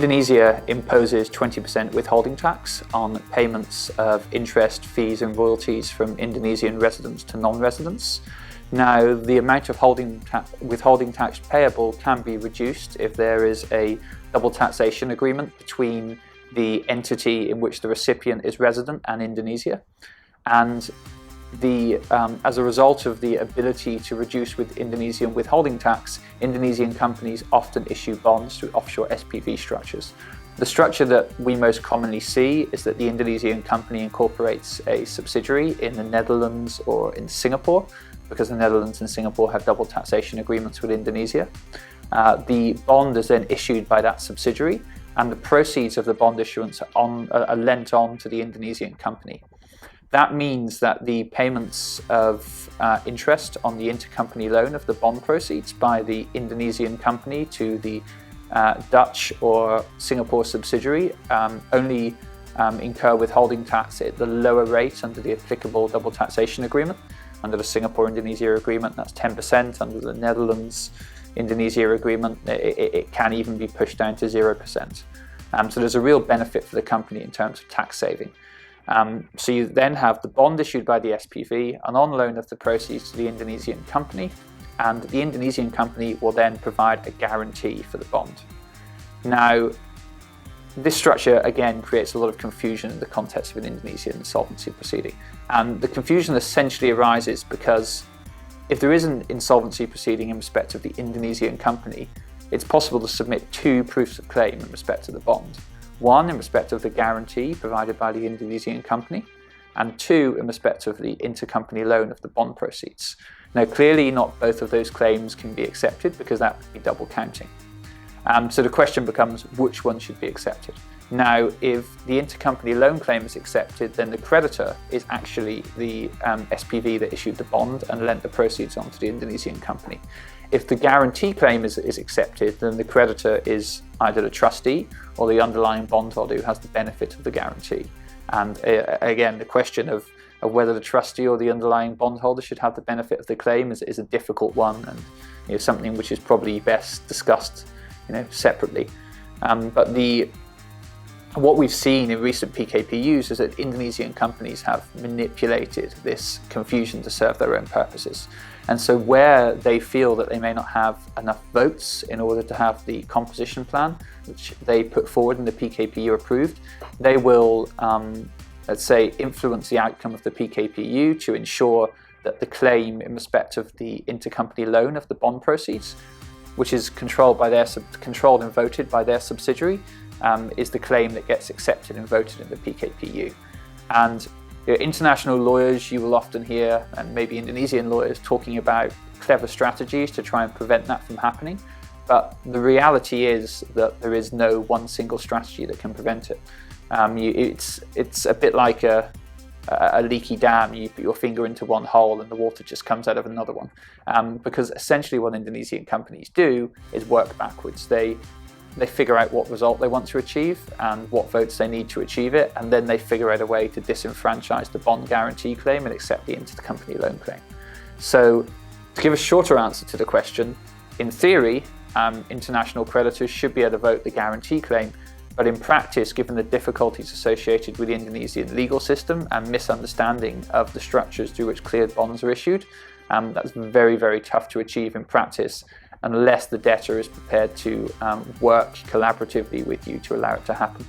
Indonesia imposes 20% withholding tax on payments of interest, fees and royalties from Indonesian residents to non-residents. Now, the amount of withholding tax payable can be reduced if there is a double taxation agreement between the entity in which the recipient is resident and Indonesia. And as a result of the ability to reduce with Indonesian withholding tax, Indonesian companies often issue bonds through offshore SPV structures. The structure that we most commonly see is that the Indonesian company incorporates a subsidiary in the Netherlands or in Singapore, because the Netherlands and Singapore have double taxation agreements with Indonesia. The bond is then issued by that subsidiary, and the proceeds of the bond issuance are lent on to the Indonesian company. That means that the payments of interest on the intercompany loan of the bond proceeds by the Indonesian company to the Dutch or Singapore subsidiary only incur withholding tax at the lower rate under the applicable double taxation agreement. Under the Singapore-Indonesia agreement, that's 10%. Under the Netherlands-Indonesia agreement, it can even be pushed down to 0%. So there's a real benefit for the company in terms of tax saving. So you then have the bond issued by the SPV, an on loan of the proceeds to the Indonesian company, and the Indonesian company will then provide a guarantee for the bond. Now, this structure again creates a lot of confusion in the context of an Indonesian insolvency proceeding. And the confusion essentially arises because if there is an insolvency proceeding in respect of the Indonesian company, it's possible to submit two proofs of claim in respect to the bond. One in respect of the guarantee provided by the Indonesian company, and two in respect of the intercompany loan of the bond proceeds. Now, clearly not both of those claims can be accepted because that would be double counting. So the question becomes, which one should be accepted? Now, if the intercompany loan claim is accepted, then the creditor is actually the SPV that issued the bond and lent the proceeds on to the Indonesian company. If the guarantee claim is accepted, then the creditor is either the trustee or the underlying bondholder who has the benefit of the guarantee. And again, the question of whether the trustee or the underlying bondholder should have the benefit of the claim is a difficult one, and something which is probably best discussed separately. But what we've seen in recent PKPUs is that Indonesian companies have manipulated this confusion to serve their own purposes. And so where they feel that they may not have enough votes in order to have the composition plan, which they put forward in the PKPU approved, they will, let's say, influence the outcome of the PKPU to ensure that the claim in respect of the intercompany loan of the bond proceeds, which is controlled and voted by their subsidiary, is the claim that gets accepted and voted in the PKPU. And international lawyers, you will often hear, and maybe Indonesian lawyers, talking about clever strategies to try and prevent that from happening. But the reality is that there is no one single strategy that can prevent it. It's a bit like a leaky dam. You put your finger into one hole and the water just comes out of another one. Because essentially what Indonesian companies do is work backwards. They figure out what result they want to achieve and what votes they need to achieve it, and then they figure out a way to disenfranchise the bond guarantee claim and accept the intercompany loan claim. So, to give a shorter answer to the question, in theory, international creditors should be able to vote the guarantee claim, but in practice, given the difficulties associated with the Indonesian legal system and misunderstanding of the structures through which cleared bonds are issued, that's very, very tough to achieve in practice unless the debtor is prepared to work collaboratively with you to allow it to happen.